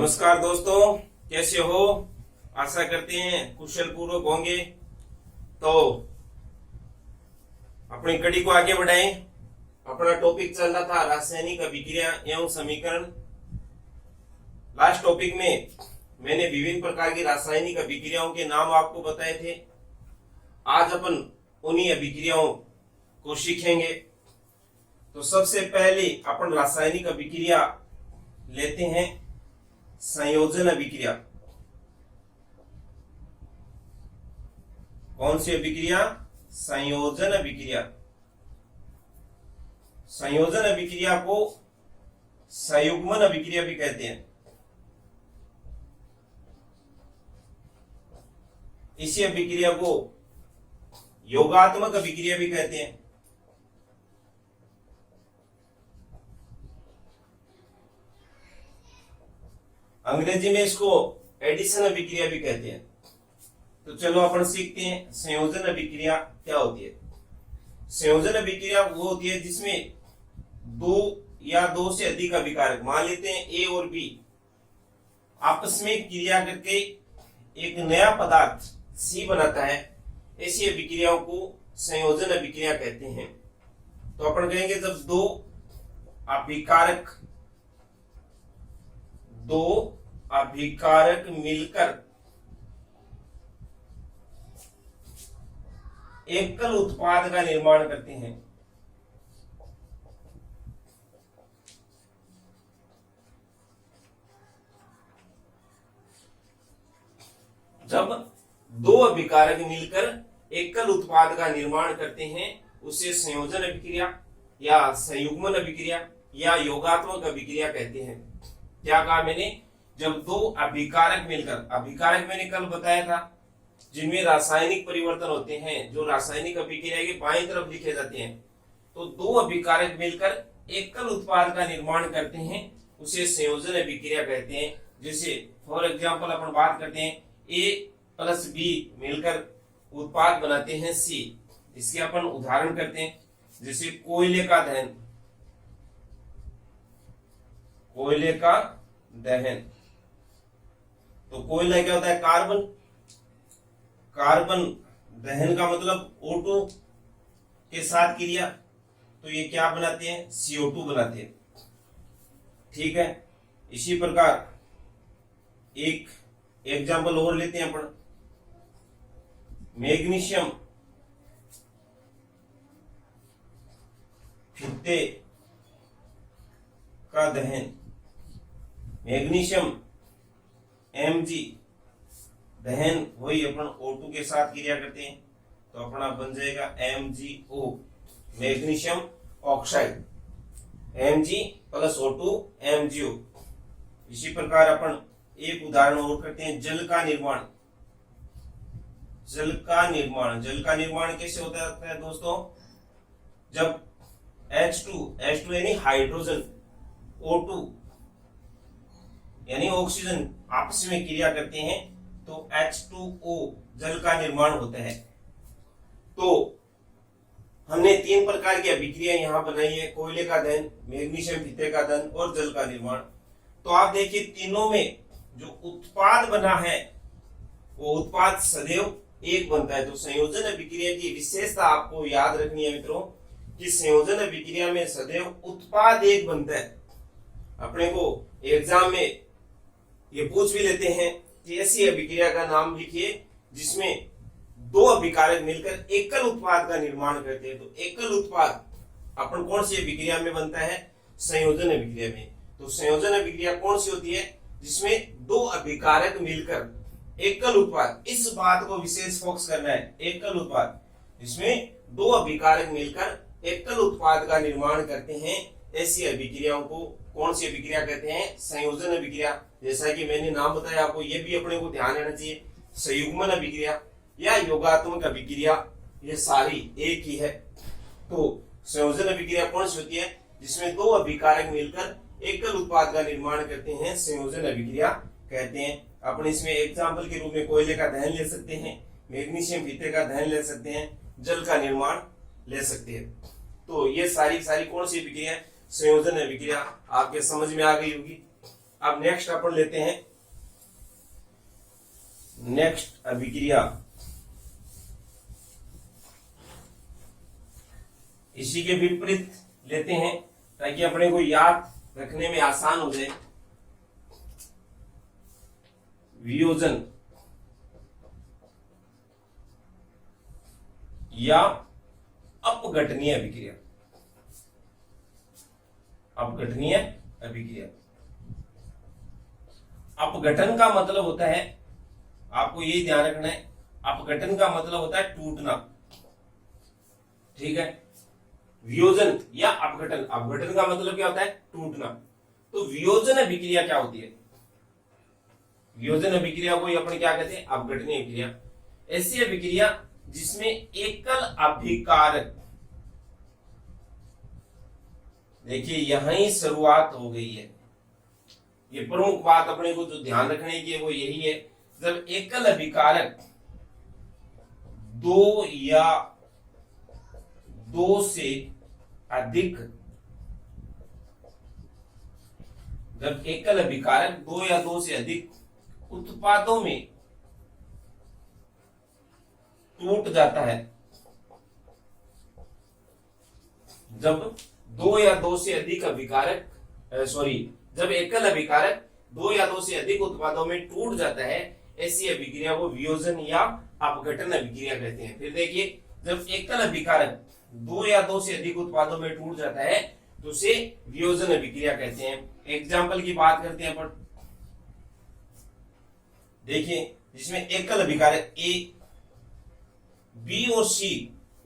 नमस्कार दोस्तों, कैसे हो? आशा करते हैं कुशल पूर्वक होंगे। तो अपनी कड़ी को आगे बढ़ाएं। अपना टॉपिक चल रहा था रासायनिक अभिक्रिया एवं समीकरण। लास्ट टॉपिक में मैंने विभिन्न प्रकार की रासायनिक अभिक्रियाओं के नाम आपको बताए थे। आज अपन उन्हीं अभिक्रियाओं को सीखेंगे। तो सबसे पहले अपन रासायनिक अभिक्रिया लेते हैं संयोजन अभिक्रिया। कौन सी अभिक्रिया? संयोजन अभिक्रिया। संयोजन अभिक्रिया को संयुग्मन अभिक्रिया भी कहते हैं। इसी अभिक्रिया को योगात्मक अभिक्रिया भी कहते हैं। अंग्रेजी में इसको एडिशन अभिक्रिया भी कहते हैं। तो चलो अपन सीखते हैं संयोजन अभिक्रिया क्या होती है। संयोजन अभिक्रिया वो होती है जिसमें दो या दो से अधिक अभिकारक, मान लेते हैं ए और बी, आपस में क्रिया करके एक नया पदार्थ सी बनाता है। ऐसी अभिक्रियाओं को संयोजन अभिक्रिया कहते हैं। तो अपन कहेंगे जब दो अभिकारक मिलकर एकल उत्पाद का निर्माण करते हैं। जब दो अभिकारक मिलकर एकल उत्पाद का निर्माण करते हैं उसे संयोजन अभिक्रिया या संयुग्मन अभिक्रिया या योगात्मक अभिक्रिया कहते हैं। क्या कहा मैंने? जब दो अभिकारक मिलकर, अभिकारक मैंने कल बताया था जिनमें रासायनिक परिवर्तन होते हैं, जो रासायनिक अभिक्रिया के बाईं तरफ लिखे जाते हैं। तो दो अभिकारक मिलकर एकल उत्पाद का निर्माण करते हैं, उसे संयोजन अभिक्रिया कहते हैं। जैसे फॉर एग्जांपल अपन बात करते हैं ए प्लस बी मिलकर उत्पाद बनाते हैं सी। इसके अपन उदाहरण करते हैं, जैसे कोयले का दहन। कोयले का दहन, तो कोयला क्या होता है? कार्बन। कार्बन दहन का मतलब O2 के साथ क्रिया, तो ये क्या बनाते हैं? CO2 बनाते हैं। ठीक है। इसी प्रकार एक एग्जाम्पल और लेते हैं अपन, मैग्नीशियम फित्ते का दहन। मैग्नीशियम Mg दहन, वही अपन O2 के साथ क्रिया करते हैं, तो अपना बन जाएगा MgO, magnesium oxide. Mg plus O2 MgO। इसी प्रकार अपन एक उदाहरण और करते हैं, जल का निर्माण। जल का निर्माण कैसे होता है दोस्तों? जब H2 यानी हाइड्रोजन, O2 यानी ऑक्सीजन आपस में क्रिया करते हैं तो H2O जल का निर्माण होता है। तो हमने तीन प्रकार की अभिक्रिया यहाँ बनाई है, कोयले का दहन, मैग्नीशियम फित्ते का दहन और जल का निर्माण। तो आप देखिए तीनों में जो उत्पाद बना है वो उत्पाद सदैव एक बनता है। तो संयोजन अभिक्रिया की विशेषता आपको याद रखनी है मित्रों कि संयोजन अभिक्रिया में सदैव उत्पाद एक बनता है। अपने को एग्जाम में ये पूछ भी लेते हैं कि ऐसी अभिक्रिया का नाम लिखिए जिसमें दो अभिकारक मिलकर एकल उत्पाद का निर्माण करते हैं। तो एकल उत्पाद अपन कौन सी अभिक्रिया में बनता है? संयोजन अभिक्रिया में। तो संयोजन अभिक्रिया कौन सी होती है? जिसमें दो अभिकारक मिलकर एकल उत्पाद, इस बात को विशेष फोकस करना है, एकल उत्पाद, जिसमें दो अभिकारक मिलकर एकल उत्पाद का निर्माण करते हैं। ऐसी अभिक्रियाओं को कौन सी अभिक्रिया कहते हैं? संयोजन अभिक्रिया। जैसा कि मैंने नाम बताया आपको, ये भी अपने को ध्यान रहना चाहिए, संयुग्मन अभिक्रिया या योगात्मक अभिक्रिया, ये सारी एक ही है। तो संयोजन अभिक्रिया कौन सी होती है? जिसमें दो अभिकारक मिलकर एकल उत्पाद का निर्माण करते हैं, संयोजन अभिक्रिया कहते हैं। अपन इसमें एग्जाम्पल के रूप में कोयले का दहन ले सकते हैं, मैग्नीशियम फित्ते का दहन ले सकते हैं, जल का निर्माण ले सकते हैं। तो ये सारी कौन सी अभिक्रिया? संयोजन अभिक्रिया आपके समझ में आ गई होगी। अब नेक्स्ट अपन लेते हैं नेक्स्ट अभिक्रिया। इसी के विपरीत लेते हैं ताकि अपने को याद रखने में आसान हो जाए। वियोजन या अपघटनीय अभिक्रिया। अपघटनीय अभिक्रिया, अपघटन का मतलब होता है, आपको यही ध्यान रखना है, अपघटन का मतलब होता है टूटना, ठीक है। वियोजन या अपघटन, अपघटन का मतलब क्या होता है? टूटना। तो वियोजन अभिक्रिया क्या होती है? वियोजन अभिक्रिया को अपन क्या कहते हैं? अपघटनीय अभिक्रिया। ऐसी अभिक्रिया जिसमें एकल अभिकारक, देखिए यहां ही शुरुआत हो गई है। ये प्रमुख बात अपने को जो ध्यान रखने की है वो यही है, जब एकल अभिकारक दो या दो से अधिक, जब एकल अभिकारक दो या दो से अधिक उत्पादों में टूट जाता है, जब दो या दो से अधिक अभिकारक जब एकल अभिकारक दो या दो से अधिक उत्पादों में टूट जाता है, ऐसी अभिक्रिया को वियोजन या अपघटन अभिक्रिया कहते हैं। फिर देखिए, जब एकल अभिकारक दो या दो से अधिक उत्पादों में टूट जाता है तो उसे वियोजन अभिक्रिया कहते हैं। एग्जाम्पल की बात करते हैं अपन, देखिए जिसमें एकल अभिकारक ए, बी और सी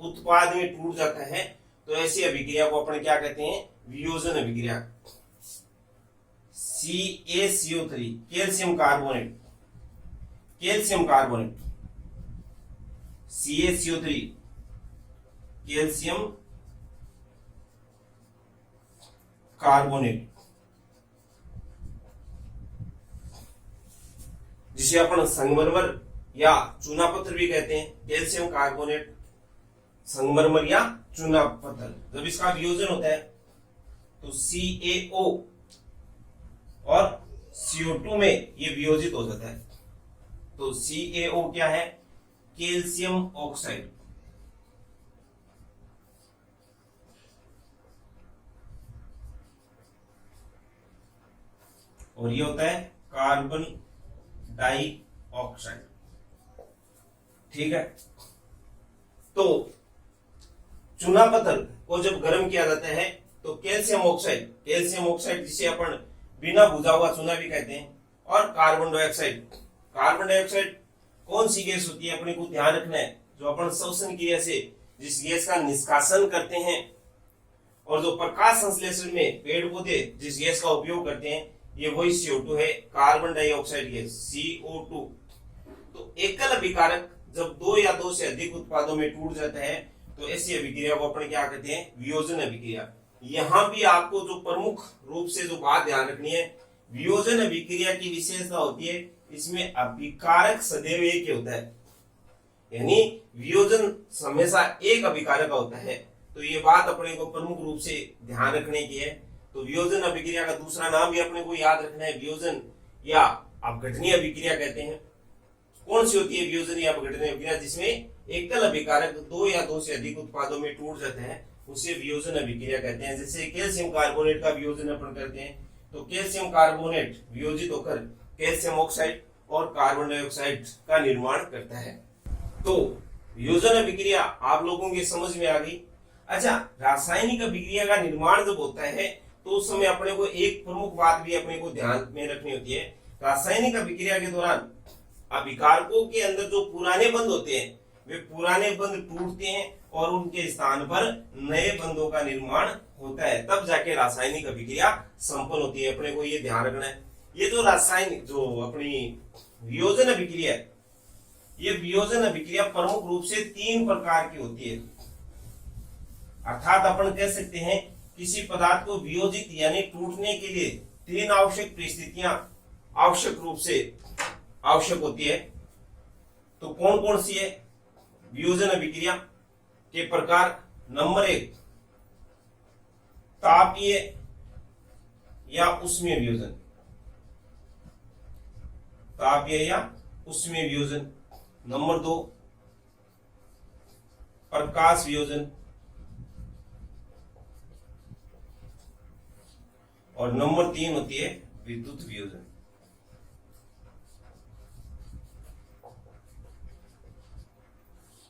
उत्पाद में टूट जाता है तो ऐसी अभिक्रिया को अपन क्या कहते हैं? वियोजन अभिक्रिया। CaCO3 calcium carbonate, calcium carbonate, CaCO3 calcium carbonate, जिसे अपन संगमरमर या चूना पत्थर भी कहते हैं। कैल्शियम कार्बोनेट, संगमरमर या चूना पत्थर, जब इसका वियोजन होता है तो CaO और CO2 में ये वियोजित हो जाता है। तो CaO क्या है? कैल्शियम ऑक्साइड, और ये होता है कार्बन डाइऑक्साइड, ठीक है। तो चूना पत्थर को जब गर्म किया जाता है तो कैल्शियम ऑक्साइड जिसे अपन बिना बुझा हुआ चूना भी कहते हैं, और कार्बन डाइऑक्साइड कौन सी गैस होती है? अपने को ध्यान रखना है, जो अपन श्वसन क्रिया से जिस गैस का निष्कासन करते हैं और जो प्रकाश संश्लेषण में पेड़ पौधे जिस गैस का उपयोग करते हैं, ये वही CO2 है, कार्बन डाइऑक्साइड गैस CO2। तो एकल अभिकारक जब दो या दो से अधिक उत्पादों में टूट जाता है तो ऐसी अभिक्रिया को अपन क्या कहते हैं? वियोजन अभिक्रिया। यहां भी आपको जो प्रमुख रूप से जो बात ध्यान रखनी है, वियोजन अभिक्रिया की विशेषता होती है इसमें अभिकारक सदैव एक ही होता है, यानी वियोजन हमेशा एक अभिकारक का होता है। तो ये बात अपने को प्रमुख रूप से ध्यान रखने की है। तो वियोजन अभिक्रिया का दूसरा नाम भी अपने को याद रखना है, वियोजन या अपघटनीय अभिक्रिया कहते हैं। कौन सी होती है वियोजन या अपघटनीय अभिक्रिया? जिसमें एकल अभिकारक दो या दो से अधिक उत्पादों में टूट जाते हैं, उसे वियोजन अभिक्रिया कहते हैं। जैसे कैल्शियम कार्बोनेट का वियोजन अपन करते हैं तो कैल्शियम कार्बोनेट वियोजित होकर कैल्शियम ऑक्साइड और कार्बन डाइऑक्साइड का निर्माण करता है। तो वियोजन अभिक्रिया आप लोगों की समझ में आ गई। अच्छा, रासायनिक अभिक्रिया का निर्माण जब होता है तो उस समय अपने को एक प्रमुख बात भी अपने को ध्यान में रखनी होती है। रासायनिक अभिक्रिया के दौरान अभिकारकों के अंदर जो पुराने बंध होते हैं वे पुराने बंध टूटते हैं और उनके स्थान पर नए बंधों का निर्माण होता है, तब जाके रासायनिक अभिक्रिया संपन्न होती है। अपने को ये ध्यान रखना है। ये जो रासायनिक जो अपनी वियोजन अभिक्रिया है, ये वियोजन अभिक्रिया प्रमुख रूप से तीन प्रकार की होती है। अर्थात अपन कह सकते हैं किसी पदार्थ को वियोजित यानी टूटने के लिए तीन आवश्यक परिस्थितियां आवश्यक रूप से आवश्यक होती है। तो कौन कौन सी है वियोजन अभिक्रिया के प्रकार? नंबर 1, तापीय या उष्मीय वियोजन। तापीय या उष्मीय वियोजन, नंबर 2 प्रकाश वियोजन, और नंबर 3 होती है विद्युत वियोजन।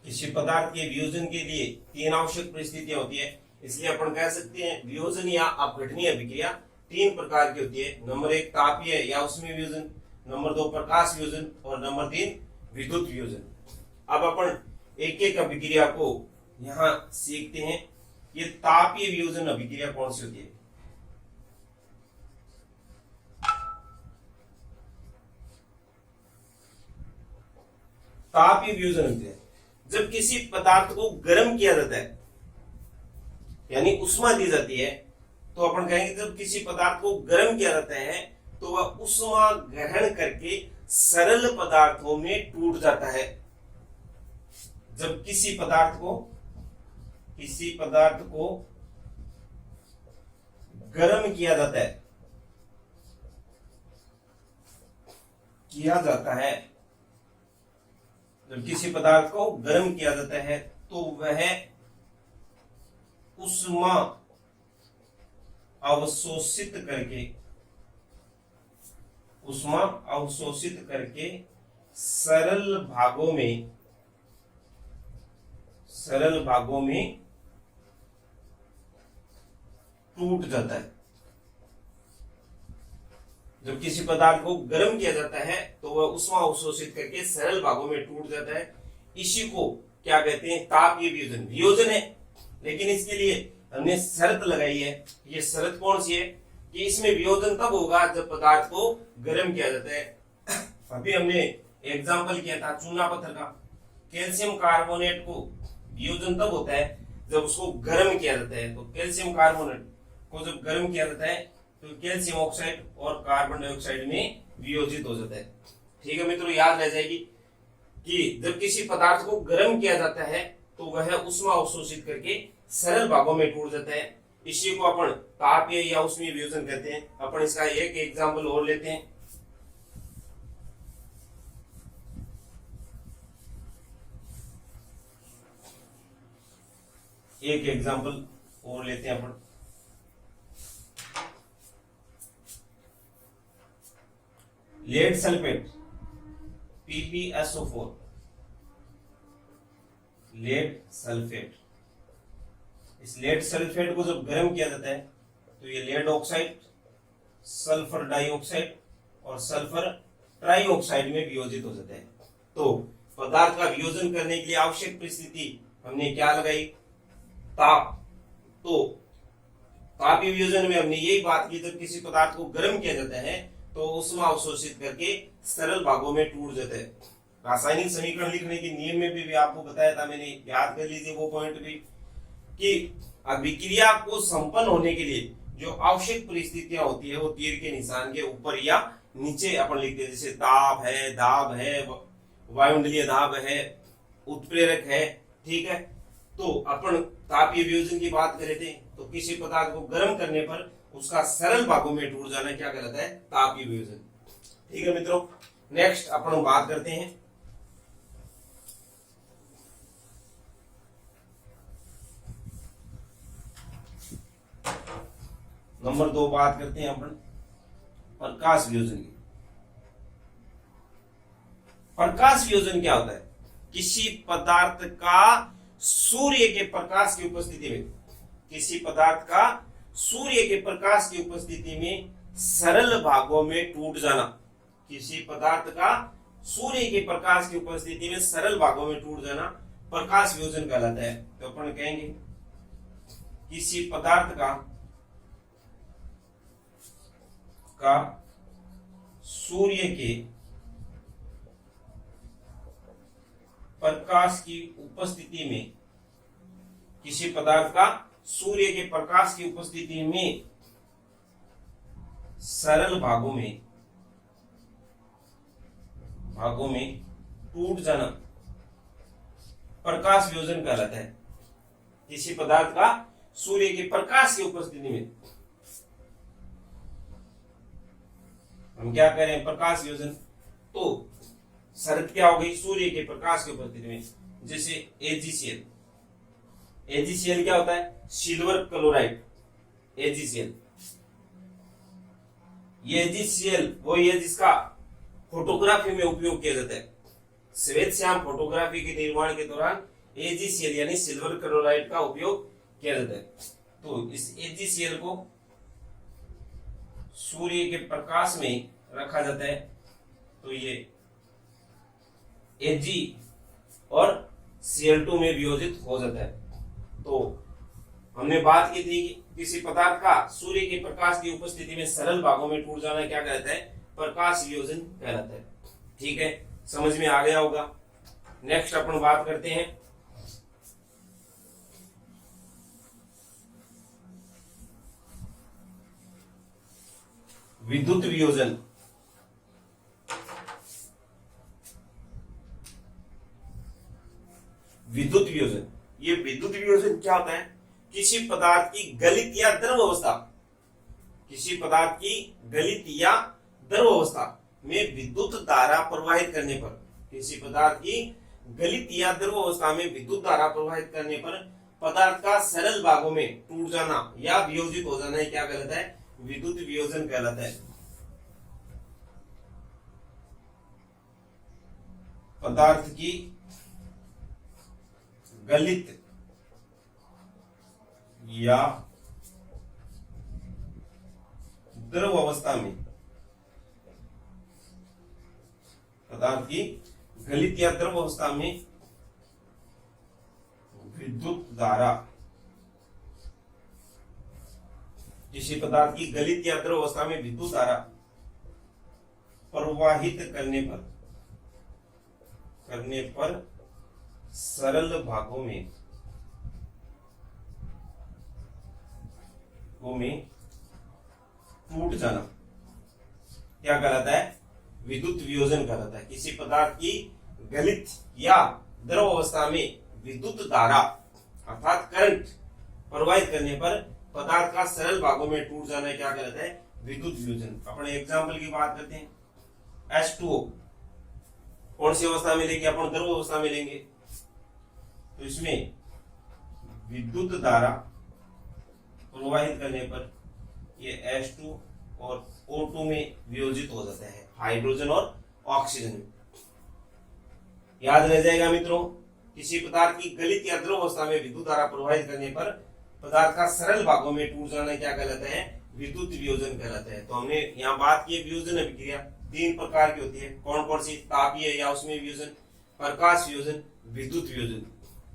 किसी पदार्थ के वियोजन के लिए 3 आवश्यक परिस्थितियां होती है, इसलिए अपन कह सकते हैं वियोजन या अपघटनीय अभिक्रिया 3 प्रकार की होती है। नंबर 1 तापीय या उष्मीय वियोजन, नंबर 2 प्रकाश वियोजन, और नंबर 3 विद्युत वियोजन। अब अपन एक एक अभिक्रिया को यहां सीखते हैं। ये तापीय वियोजन अभिक्रिया कौन सी होती है? तापीय वियोजन अभिक्रिया जब किसी पदार्थ को गर्म किया जाता है, यानी उष्मा दी जाती है, तो अपन कहेंगे जब किसी पदार्थ को गर्म किया जाता है तो वह उष्मा ग्रहण करके सरल पदार्थों में टूट जाता है। जब किसी पदार्थ को गर्म किया जाता है, जब किसी पदार्थ को गर्म किया जाता है तो वह उष्मा अवशोषित करके सरल भागों में टूट जाता है। जब किसी पदार्थ को गर्म किया जाता है तो वह उष्मा अवशोषित करके सरल भागों में टूट जाता है। इसी को क्या कहते हैं? तापीय वियोजन। वियोजन है, लेकिन इसके लिए हमने शर्त लगाई है। ये शर्त कौन सी है? कि इसमें वियोजन तब होगा जब पदार्थ को गर्म किया जाता है। अभी हमने एग्जाम्पल किया था चूना पत्थर का। कैल्शियम कार्बोनेट को वियोजन तब होता है जब उसको गर्म किया जाता है। तो कैल्शियम कार्बोनेट को जब गर्म किया जाता है तो कैल्शियम ऑक्साइड और कार्बन डाइऑक्साइड में वियोजित हो जाता है। ठीक है मित्रों, याद रह जाएगी कि जब किसी पदार्थ को गर्म किया जाता है तो वह उष्मा अवशोषित करके सरल भागों में टूट जाता है। इसी को अपन तापीय या उष्मीय वियोजन कहते हैं। अपन इसका एक एग्जाम्पल और लेते हैं। अपन lead sulphate PbSO4, lead sulphate. इस लेड सल्फेट को जब गर्म किया जाता है तो ये लेड ऑक्साइड, सल्फर डाइऑक्साइड और सल्फर ट्राइऑक्साइड में वियोजित हो जाता है। तो पदार्थ का वियोजन करने के लिए आवश्यक परिस्थिति हमने क्या लगाई? ताप। तो तापीय वियोजन में हमने यही बात की, जब किसी पदार्थ को गर्म किया जाता है तो उष्मा अवशोषित करके सरल भागों में टूट जाता है। रासायनिक समीकरण लिखने के नियम में भी आपको बताया था मैंने, याद कर लीजिए वो पॉइंट भी, कि अभिक्रिया को संपन्न होने के लिए जो आवश्यक परिस्थितियां होती है वो तीर के निशान के ऊपर या नीचे अपन लिखते हैं। जैसे ताप है, दाब है, वायुमंडलीय दाब है, उत्प्रेरक है। ठीक है, तो अपन तापीय वियोजन की बात कर रहे थे। तो किसी पदार्थ को गर्म करने पर उसका सरल भागों में टूट जाना क्या कहलाता है? तापीय वियोजन। ठीक है मित्रों, नेक्स्ट अपन बात करते हैं नंबर 2 बात करते हैं अपन प्रकाश वियोजन की। प्रकाश वियोजन क्या होता है? किसी पदार्थ का सूर्य के प्रकाश की उपस्थिति में, किसी पदार्थ का सूर्य के प्रकाश की उपस्थिति में सरल भागों में टूट जाना। किसी पदार्थ का सूर्य के प्रकाश की उपस्थिति में सरल भागों में टूट जाना प्रकाश वियोजन कहलाता है। तो अपन कहेंगे किसी पदार्थ का सूर्य के प्रकाश की उपस्थिति में, किसी पदार्थ का सूर्य के प्रकाश की उपस्थिति में सरल भागों में टूट जाना प्रकाश वियोजन कहलाता है। किसी पदार्थ का सूर्य के प्रकाश की उपस्थिति में हम क्या कह रहे हैं? प्रकाश वियोजन। तो शर्त क्या हो गई, सूर्य के प्रकाश की उपस्थिति में। जैसे AgCl, AgCl क्या होता है, सिल्वर क्लोराइड, AgCl। ये AgCl वही है जिसका फोटोग्राफी में उपयोग किया जाता है। श्वेत श्याम फोटोग्राफी के निर्माण के दौरान AgCl यानी सिल्वर क्लोराइड का उपयोग किया जाता है। तो इस AgCl को सूर्य के प्रकाश में रखा जाता है, तो ये Ag और Cl2 में वियोजित हो जाता है। तो हमने बात की थी कि किसी पदार्थ का सूर्य के प्रकाश की उपस्थिति में सरल भागों में टूट जाना क्या कहलाता है, प्रकाश वियोजन कहलाता है। ठीक है, समझ में आ गया होगा। नेक्स्ट अपन बात करते हैं विद्युत वियोजन। विद्युत वियोजन, ये विद्युत वियोजन क्या होता है, किसी पदार्थ की गलित या द्रव अवस्था, किसी पदार्थ की गलित या द्रव अवस्था में विद्युत धारा प्रवाहित करने पर, किसी पदार्थ की गलित या द्रव अवस्था में विद्युत धारा प्रवाहित करने पर पदार्थ का सरल भागों में टूट जाना या वियोजित हो जाना क्या कहलाता है, विद्युत वियोजन कहलाता है। पदार्थ की गलित या द्रव अवस्था में, पदार्थ की गलित या द्रव अवस्था में विद्युत धारा, किसी पदार्थ की गलित या द्रव अवस्था में विद्युत धारा प्रवाहित करने पर सरल भागों में टूट जाना क्या कहलाता है, विद्युत वियोजन कहलाता है। किसी पदार्थ की गलित या द्रव अवस्था में विद्युत धारा अर्थात करंट प्रवाहित करने पर पदार्थ का सरल भागों में टूट जाना क्या कहलाता है, विद्युत वियोजन। अपने एग्जाम्पल की बात करते हैं, H2O कौन सी अवस्था में लेंगे, अपन द्रव अवस्था में लेंगे, तो इसमें विद्युत धारा प्रवाहित करने पर ये H2 और O2 में वियोजित हो जाता है, हाइड्रोजन और ऑक्सीजन में। याद रह जाएगा मित्रों, किसी पदार्थ की गलित या द्रव अवस्था में विद्युत धारा प्रवाहित करने पर पदार्थ का सरल भागों में टूट जाना क्या कहलाता है, विद्युत वियोजन कहलाता है। तो हमने यहाँ बात की वियोजन अभिक्रिया तीन प्रकार की होती है, कौन कौन सी, तापीय या उसमें वियोजन, प्रकाश वियोजन, विद्युत वियोजन।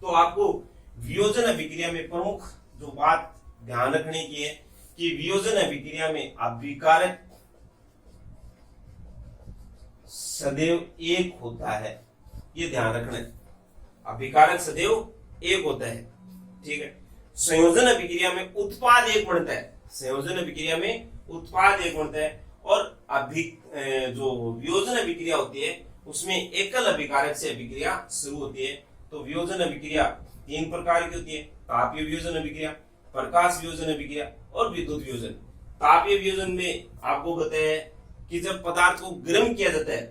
तो आपको वियोजन अभिक्रिया में प्रमुख जो बात ध्यान रखने की है कि वियोजन अभिक्रिया में अभिकारक सदैव एक होता है, ये ध्यान रखना है, अभिकारक सदैव एक होता है। ठीक है, संयोजन अभिक्रिया में उत्पाद एक बनता है, संयोजन अभिक्रिया में उत्पाद एक बनता है, और जो वियोजन अभिक्रिया होती है उसमें एकल अभिकारक से अभिक्रिया शुरू होती है। तो वियोजन अभिक्रिया तीन प्रकार की होती है, तापीय वियोजन अभिक्रिया, प्रकाश वियोजन अभिक्रिया और विद्युत वियोजन। तापीय वियोजन में आपको बताया कि जब पदार्थ को गर्म किया जाता है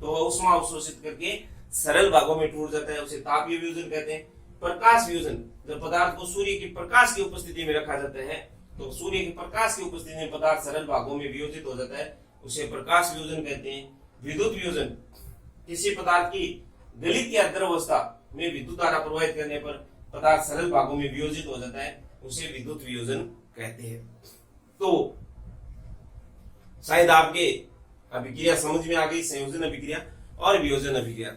तो ऊष्मा अवशोषित करके सरल भागों में टूट जाता है, उसे तापीय वियोजन कहते हैं। प्रकाश वियोजन, जब पदार्थ को सूर्य की प्रकाश की उपस्थिति में रखा जाता है तो सूर्य के प्रकाश की उपस्थिति में पदार्थ सरल भागों में वियोजित हो जाता है, उसे प्रकाश वियोजन कहते हैं। विद्युत वियोजन, किसी पदार्थ की गलित या द्रव अवस्था में विद्युत धारा प्रवाहित करने पर पदार्थ सरल भागों में वियोजित हो जाता है, उसे विद्युत वियोजन कहते हैं। तो शायद आपके अभिक्रिया समझ में आ गई, संयोजन अभिक्रिया और वियोजन अभिक्रिया।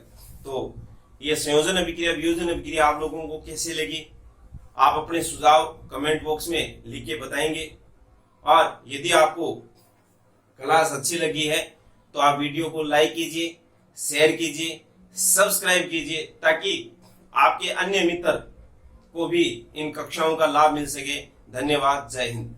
तो ये संयोजन अभिक्रिया, वियोजन अभिक्रिया आप लोगों को कैसे लगी, आप अपने सुझाव कमेंट बॉक्स में लिख के बताएंगे। और यदि आपको क्लास अच्छी लगी है तो आप वीडियो को लाइक कीजिए, शेयर कीजिए, सब्सक्राइब कीजिए, ताकि आपके अन्य मित्र को भी इन कक्षाओं का लाभ मिल सके। धन्यवाद, जय हिंद।